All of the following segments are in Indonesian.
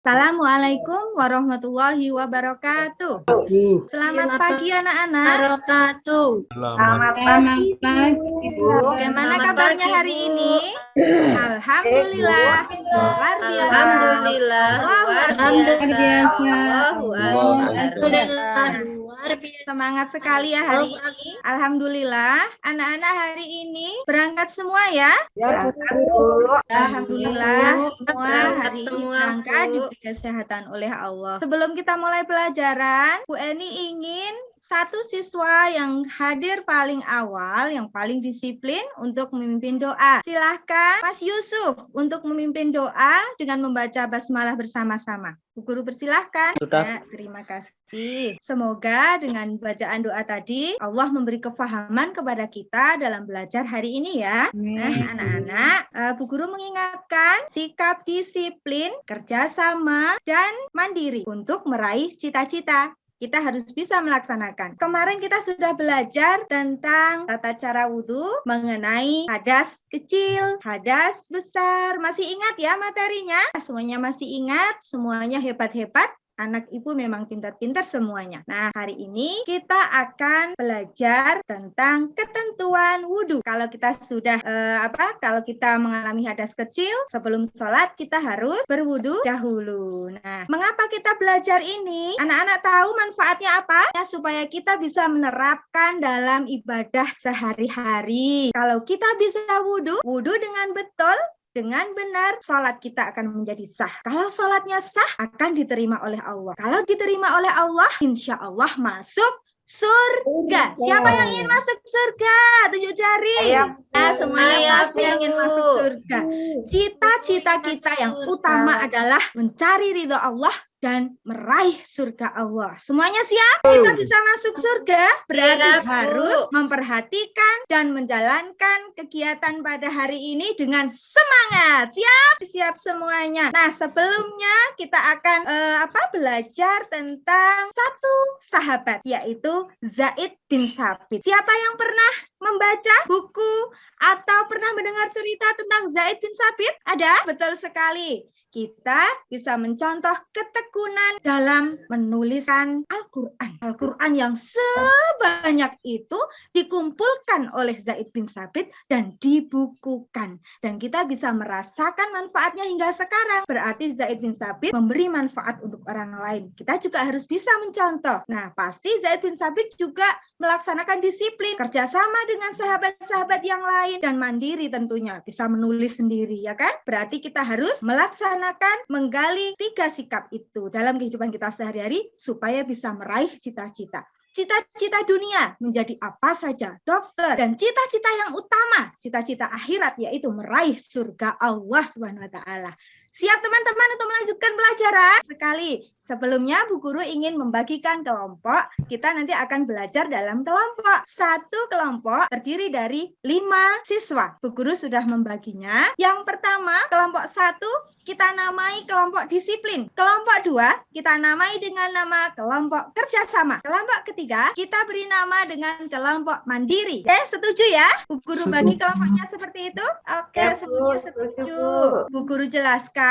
Assalamualaikum warahmatullahi wabarakatuh. Selamat pagi anak-anak. Selamat pagi, Bu. Bagaimana kabarnya hari ini? Alhamdulillah. Luar biasa. Alhamdulillah. Luar biasa. Luar biasa. Semangat sekali ya hari ini. Alhamdulillah. Anak-anak hari ini berangkat semua ya? Ya, Bu. Alhamdulillah semua hari ini Semua, berangkat Bu. diberi kesehatan oleh Allah. Sebelum kita mulai pelajaran, Bu Eni ingin satu siswa yang hadir paling awal, yang paling disiplin untuk memimpin doa. Silahkan Mas Yusuf untuk memimpin doa dengan membaca basmalah bersama-sama. Bu Guru persilahkan. Sudah. Ya, terima kasih. Semoga dengan bacaan doa tadi Allah memberi kefahaman kepada kita dalam belajar hari ini ya. Nah, anak-anak, Bu Guru mengingatkan sikap disiplin, kerjasama, dan mandiri untuk meraih cita-cita. Kita harus bisa melaksanakan. Kemarin kita sudah belajar tentang tata cara wudhu, mengenai hadas kecil, hadas besar. Masih ingat ya materinya? Semuanya masih ingat, semuanya hebat-hebat. Anak ibu memang pintar-pintar semuanya. Nah, hari ini kita akan belajar tentang ketentuan wudhu. Kalau kita sudah kalau kita mengalami hadas kecil, sebelum sholat kita harus berwudhu dahulu. Nah, mengapa kita belajar ini? Anak-anak tahu manfaatnya apa? Ya, supaya kita bisa menerapkan dalam ibadah sehari-hari. Kalau kita bisa wudhu dengan betul, dengan benar, sholat kita akan menjadi sah. Kalau sholatnya sah, akan diterima oleh Allah. Kalau diterima oleh Allah, insya Allah masuk surga. Siapa yang ingin masuk surga? Tunjuk jari. Nah, semuanya pasti ingin masuk surga. Cita-cita kita yang utama adalah mencari ridho Allah dan meraih surga Allah. Semuanya siap? Kita bisa masuk surga? Berarti harus memperhatikan dan menjalankan kegiatan pada hari ini dengan semangat. Siap? Siap semuanya. Nah, sebelumnya kita akan belajar tentang satu sahabat, yaitu Zaid bin Tsabit. Siapa yang pernah membaca buku atau pernah mendengar cerita tentang Zaid bin Tsabit? Ada? Betul sekali. Kita bisa mencontoh ketekunan dalam menuliskan Al-Quran. Al-Quran yang sebanyak itu dikumpulkan oleh Zaid bin Tsabit dan dibukukan. Dan kita bisa merasakan manfaatnya hingga sekarang. Berarti Zaid bin Tsabit memberi manfaat untuk orang lain. Kita juga harus bisa mencontoh. Nah, pasti Zaid bin Tsabit juga melaksanakan disiplin, kerjasama dengan sahabat-sahabat yang lain, dan mandiri tentunya. Bisa menulis sendiri, ya kan? Berarti kita harus menggali 3 sikap itu dalam kehidupan kita sehari-hari supaya bisa meraih cita-cita. Cita-cita dunia menjadi apa saja, dokter, dan cita-cita yang utama, cita-cita akhirat, yaitu meraih surga Allah Subhanahu wa Ta'ala. Siap teman-teman untuk melanjutkan pelajaran? Sekali, sebelumnya Bu Guru ingin membagikan kelompok. Kita nanti akan belajar dalam kelompok. Satu kelompok terdiri dari 5 siswa. Bu Guru sudah membaginya. Yang pertama, kelompok 1 kita namai kelompok disiplin. Kelompok 2 kita namai dengan nama kelompok kerjasama. Kelompok ketiga kita beri nama dengan kelompok mandiri. Oke, setuju ya? Bu Guru bagi kelompoknya seperti itu? Oke, setuju. Bu Guru jelaskan.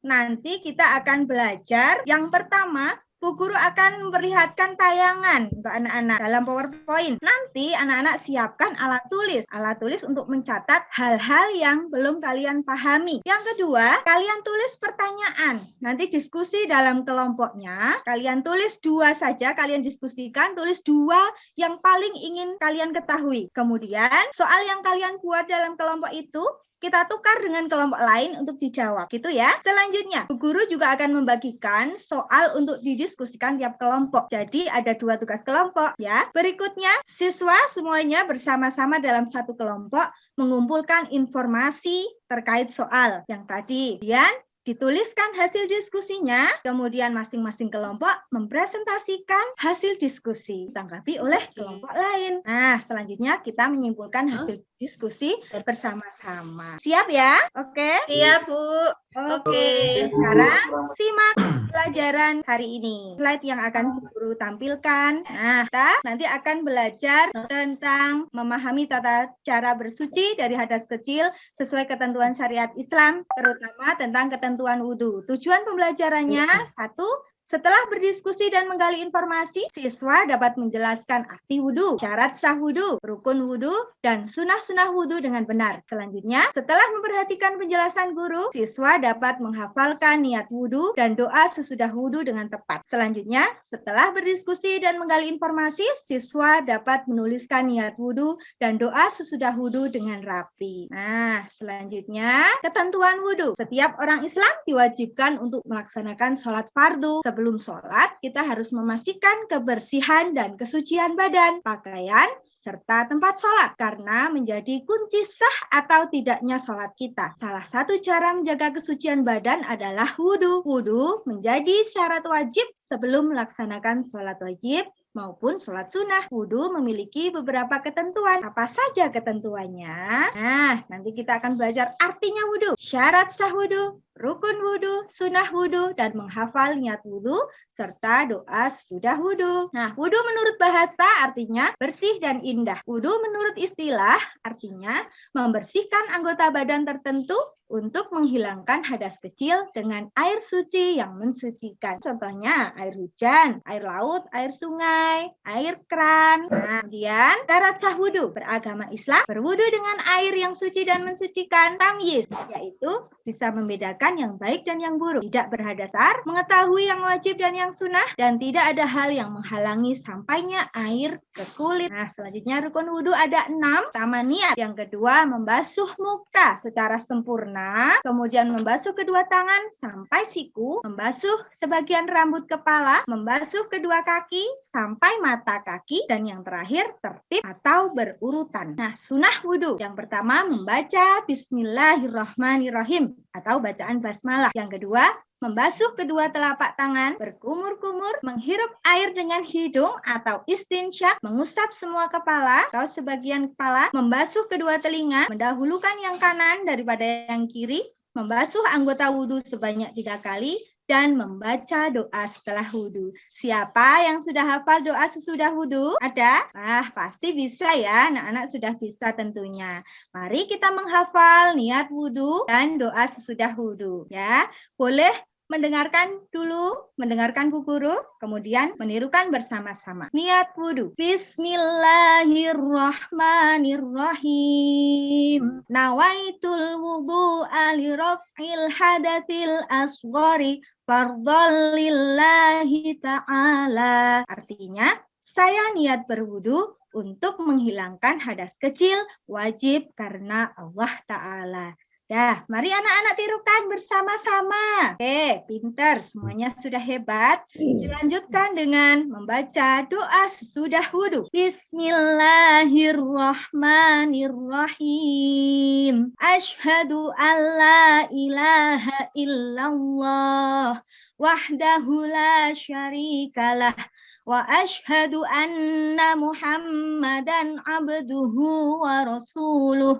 Nanti kita akan belajar. Yang pertama, Bu Guru akan memperlihatkan tayangan untuk anak-anak dalam PowerPoint. Nanti anak-anak siapkan alat tulis untuk mencatat hal-hal yang belum kalian pahami. Yang kedua, kalian tulis pertanyaan. Nanti diskusi dalam kelompoknya. Kalian tulis 2 saja, kalian diskusikan, tulis 2 yang paling ingin kalian ketahui. Kemudian, soal yang kalian buat dalam kelompok itu kita tukar dengan kelompok lain untuk dijawab, gitu ya. Selanjutnya, Bu Guru juga akan membagikan soal untuk didiskusikan tiap kelompok. Jadi ada 2 tugas kelompok ya. Berikutnya, siswa semuanya bersama-sama dalam satu kelompok mengumpulkan informasi terkait soal yang tadi. Kemudian dituliskan hasil diskusinya, kemudian masing-masing kelompok mempresentasikan hasil diskusi, ditanggapi oleh kelompok lain. Nah, selanjutnya kita menyimpulkan hasil diskusi bersama-sama. Siap ya? Oke? Siap, Bu. Oke. Sekarang simak pelajaran hari ini. Slide yang akan Guru tampilkan. Nah, kita nanti akan belajar tentang memahami tata cara bersuci dari hadas kecil sesuai ketentuan syariat Islam, terutama tentang ketentuan wudhu. Tujuan pembelajarannya, satu, setelah berdiskusi dan menggali informasi, siswa dapat menjelaskan arti wudhu, syarat sah wudhu, rukun wudhu, dan sunah-sunah wudhu dengan benar. Selanjutnya, setelah memperhatikan penjelasan guru, siswa dapat menghafalkan niat wudhu dan doa sesudah wudhu dengan tepat. Selanjutnya, setelah berdiskusi dan menggali informasi, siswa dapat menuliskan niat wudhu dan doa sesudah wudhu dengan rapi. Nah, selanjutnya, ketentuan wudhu. Setiap orang Islam diwajibkan untuk melaksanakan sholat fardu. Sebelum sholat, kita harus memastikan kebersihan dan kesucian badan, pakaian, serta tempat sholat, karena menjadi kunci sah atau tidaknya sholat kita. Salah satu cara menjaga kesucian badan adalah wudhu. Wudhu menjadi syarat wajib sebelum melaksanakan sholat wajib maupun sholat sunnah. Wudhu memiliki beberapa ketentuan. Apa saja ketentuannya? Nah, nanti kita akan belajar artinya wudhu, syarat sah wudhu, rukun wudhu, sunnah wudhu, dan menghafal niat wudhu, serta doa sudah wudhu. Nah, wudhu menurut bahasa artinya bersih dan indah. Wudhu menurut istilah artinya membersihkan anggota badan tertentu untuk menghilangkan hadas kecil dengan air suci yang mensucikan. Contohnya air hujan, air laut, air sungai, air keran. Nah, kemudian syarat sah wudhu. Beragama Islam berwudhu dengan air yang suci dan mensucikan, tamyiz, yaitu bisa membedakan yang baik dan yang buruk, tidak berhadasar, mengetahui yang wajib dan yang sunnah, dan tidak ada hal yang menghalangi sampainya air ke kulit. Nah, selanjutnya rukun wudhu ada 6. Pertama, niat. Yang kedua, membasuh muka secara sempurna. Kemudian membasuh kedua tangan sampai siku, membasuh sebagian rambut kepala, membasuh kedua kaki sampai mata kaki, dan yang terakhir tertib atau berurutan. Nah, sunnah wudhu. Yang pertama, membaca Bismillahirrahmanirrahim atau bacaan basmalah. Yang kedua, membasuh kedua telapak tangan, berkumur-kumur, menghirup air dengan hidung atau istinsyak, mengusap semua kepala atau sebagian kepala, membasuh kedua telinga, mendahulukan yang kanan daripada yang kiri, membasuh anggota wudhu sebanyak 3 kali, dan membaca doa setelah wudhu. Siapa yang sudah hafal doa sesudah wudhu? Ada? Pasti bisa ya, anak-anak sudah bisa tentunya. Mari kita menghafal niat wudhu dan doa sesudah wudhu. Ya, boleh mendengarkan dulu, mendengarkan Bu Guru, kemudian menirukan bersama-sama. Niat wudhu. Bismillahirrahmanirrahim. Nawaitul wudu'a li raf'il hadatsil asghari fardhal lillahi ta'ala. Artinya, saya niat berwudu untuk menghilangkan hadas kecil wajib karena Allah Ta'ala. Ya, mari anak-anak tirukan bersama-sama. Oke, pinter, semuanya sudah hebat. Dilanjutkan dengan membaca doa sesudah wudhu. Bismillahirrahmanirrahim. Asyhadu an la ilaha illallah wahdahu la syarikalah wa asyhadu anna Muhammadan abduhu wa rasuluh.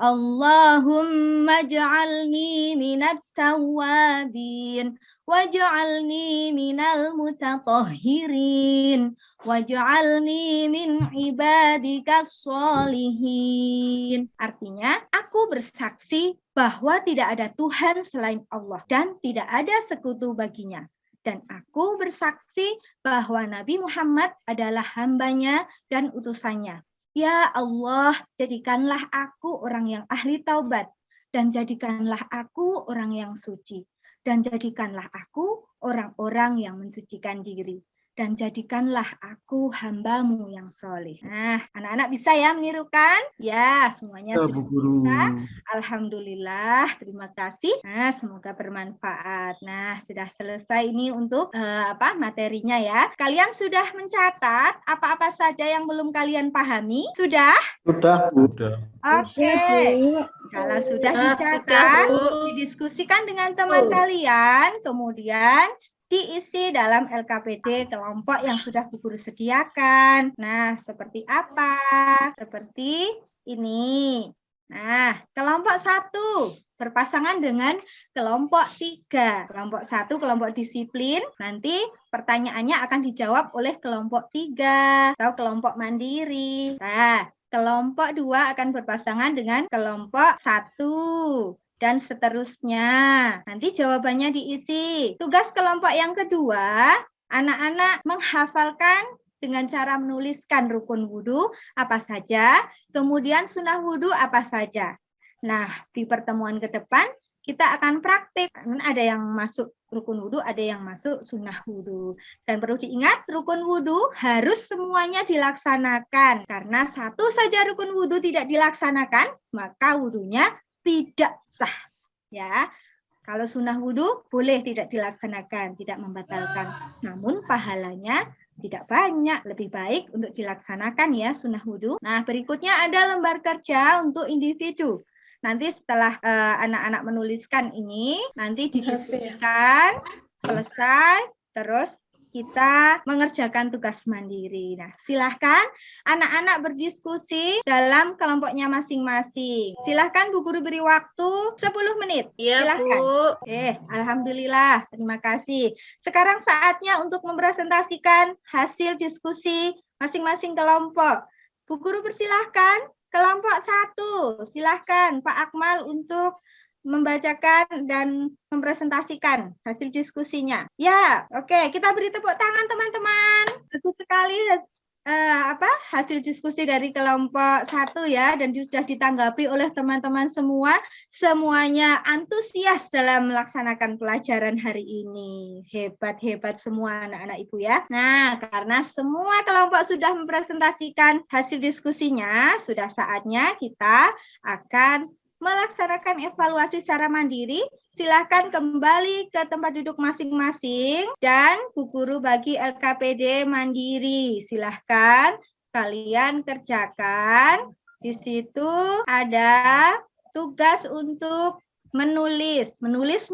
Allahumma ja'alni minat tawabin waj'alni minal mutatahhirin waj'alni min ibadikas sholihin. Artinya, aku bersaksi bahwa tidak ada Tuhan selain Allah dan tidak ada sekutu baginya. Dan aku bersaksi bahwa Nabi Muhammad adalah hambanya dan utusannya. Ya Allah, jadikanlah aku orang yang ahli taubat, dan jadikanlah aku orang yang suci, dan jadikanlah aku orang-orang yang mensucikan diri, dan jadikanlah aku hambamu yang soleh. Nah, anak-anak bisa ya menirukan? Ya, semuanya sudah bisa. Alhamdulillah, terima kasih. Nah, semoga bermanfaat. Nah, sudah selesai ini untuk materinya ya. Kalian sudah mencatat apa-apa saja yang belum kalian pahami? Sudah? Sudah. Oke. Kalau sudah dicatat, didiskusikan dengan teman kalian, kemudian diisi dalam LKPD kelompok yang sudah Bu Guru sediakan. Nah, seperti apa? Seperti ini. Nah, kelompok 1 berpasangan dengan kelompok 3. Kelompok 1, kelompok disiplin. Nanti pertanyaannya akan dijawab oleh kelompok 3 atau kelompok mandiri. Nah, kelompok 2 akan berpasangan dengan kelompok 1 dan seterusnya. Nanti jawabannya diisi. Tugas kelompok yang kedua, anak-anak menghafalkan dengan cara menuliskan rukun wudhu apa saja, kemudian sunnah wudhu apa saja. Nah, di pertemuan ke depan kita akan praktik. Ada yang masuk rukun wudhu, ada yang masuk sunnah wudhu. Dan perlu diingat, rukun wudhu harus semuanya dilaksanakan. Karena satu saja rukun wudhu tidak dilaksanakan, maka wudhunya tidak sah. Ya, kalau sunnah wudhu boleh tidak dilaksanakan, tidak membatalkan. Namun pahalanya tidak banyak, lebih baik untuk dilaksanakan ya sunnah wudhu. Nah, berikutnya ada lembar kerja untuk individu. Nanti setelah anak-anak menuliskan ini, nanti didiskusikan, selesai, terus kita mengerjakan tugas mandiri. Nah, silahkan anak-anak berdiskusi dalam kelompoknya masing-masing. Silahkan Bu Guru beri waktu 10 menit. Iya, Silahkan. Bu. Alhamdulillah, terima kasih. Sekarang saatnya untuk mempresentasikan hasil diskusi masing-masing kelompok. Bu Guru persilahkan. Kelompok 1, silahkan Pak Akmal untuk membacakan dan mempresentasikan hasil diskusinya. Ya, oke, kita beri tepuk tangan teman-teman. Bagus sekali hasil diskusi dari kelompok 1 ya, dan sudah ditanggapi oleh teman-teman semua. Semuanya antusias dalam melaksanakan pelajaran hari ini. Hebat-hebat semua anak-anak Ibu ya. Nah, karena semua kelompok sudah mempresentasikan hasil diskusinya, sudah saatnya kita akan melaksanakan evaluasi secara mandiri. Silakan kembali ke tempat duduk masing-masing dan Bu Guru bagi LKPD mandiri. Silahkan kalian kerjakan. Di situ ada tugas untuk menulis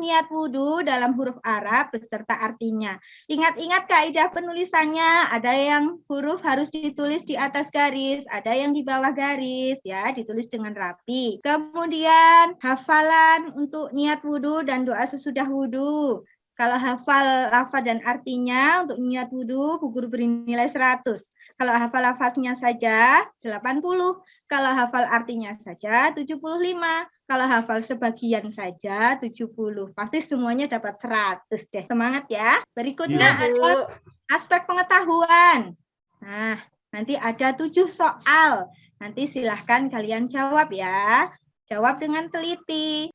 niat wudhu dalam huruf Arab beserta artinya. Ingat-ingat kaidah penulisannya, ada yang huruf harus ditulis di atas garis, ada yang di bawah garis, ya, ditulis dengan rapi. Kemudian hafalan untuk niat wudhu dan doa sesudah wudhu. Kalau hafal lafaz dan artinya untuk niat wudhu, Bu Guru beri nilai 100. Kalau hafal lafaznya saja 80. Kalau hafal artinya saja 75. Kalau hafal sebagian saja 70. Pasti semuanya dapat 100 deh. Semangat ya. Berikutnya ada aspek pengetahuan. Nah, nanti ada 7 soal. Nanti silahkan kalian jawab ya. Jawab dengan teliti.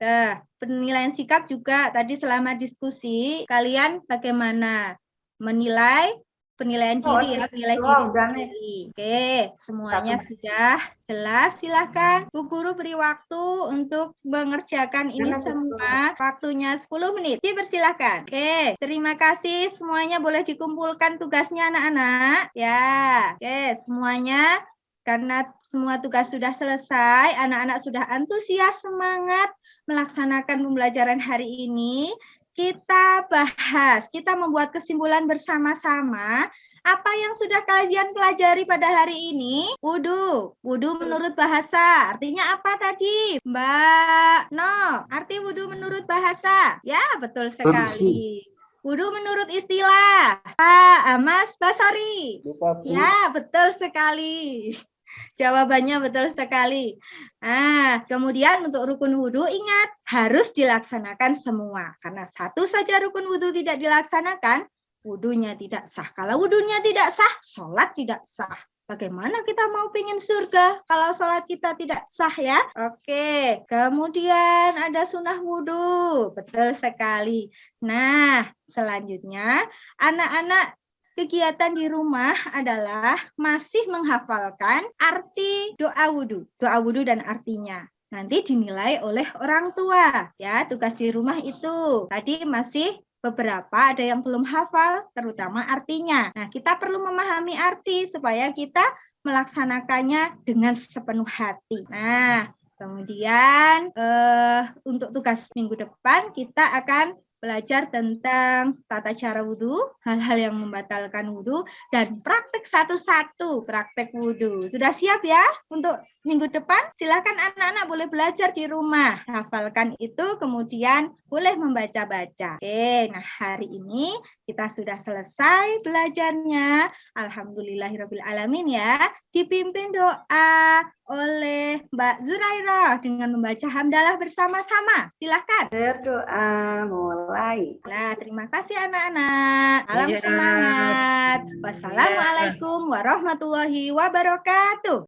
Penilaian sikap juga tadi selama diskusi, kalian bagaimana menilai penilaian diri ya, penilai diri sendiri. Oke, semuanya sudah jelas. Silahkan Bu Guru beri waktu untuk mengerjakan ini semua. Waktunya 10 menit. Dipersilahkan. Oke, terima kasih. Semuanya boleh dikumpulkan tugasnya anak-anak. Ya, oke, semuanya. Karena semua tugas sudah selesai, anak-anak sudah antusias, semangat melaksanakan pembelajaran hari ini. Kita bahas, kita membuat kesimpulan bersama-sama. Apa yang sudah kalian pelajari pada hari ini? Wudhu menurut bahasa. Artinya apa tadi? Mbak No, arti wudhu menurut bahasa. Ya, betul sekali. Wudhu menurut istilah. Pak Mas Basari. Ya, betul sekali. Jawabannya betul sekali. Kemudian untuk rukun wudhu, ingat harus dilaksanakan semua. Karena satu saja rukun wudhu tidak dilaksanakan, wudhunya tidak sah. Kalau wudhunya tidak sah, sholat tidak sah. Bagaimana kita mau pengen surga kalau sholat kita tidak sah ya? Oke, kemudian ada sunnah wudhu. Betul sekali. Nah, selanjutnya anak-anak kegiatan di rumah adalah masih menghafalkan arti doa wudhu dan artinya. Nanti dinilai oleh orang tua. Ya, tugas di rumah itu. Tadi masih beberapa ada yang belum hafal, terutama artinya. Nah, kita perlu memahami arti supaya kita melaksanakannya dengan sepenuh hati. Nah, kemudian untuk tugas minggu depan kita akan belajar tentang tata cara wudhu, hal-hal yang membatalkan wudhu, dan praktek satu-satu praktek wudhu. Sudah siap ya untuk minggu depan silakan anak-anak boleh belajar di rumah. Hafalkan itu kemudian boleh membaca-baca. Oke, nah hari ini kita sudah selesai belajarnya. Alhamdulillahirabbil alamin ya. Dipimpin doa oleh Mbak Zurairah dengan membaca hamdalah bersama-sama. Silakan. Berdoa mulai. Nah, terima kasih anak-anak. Salam semangat. Wassalamualaikum warahmatullahi wabarakatuh.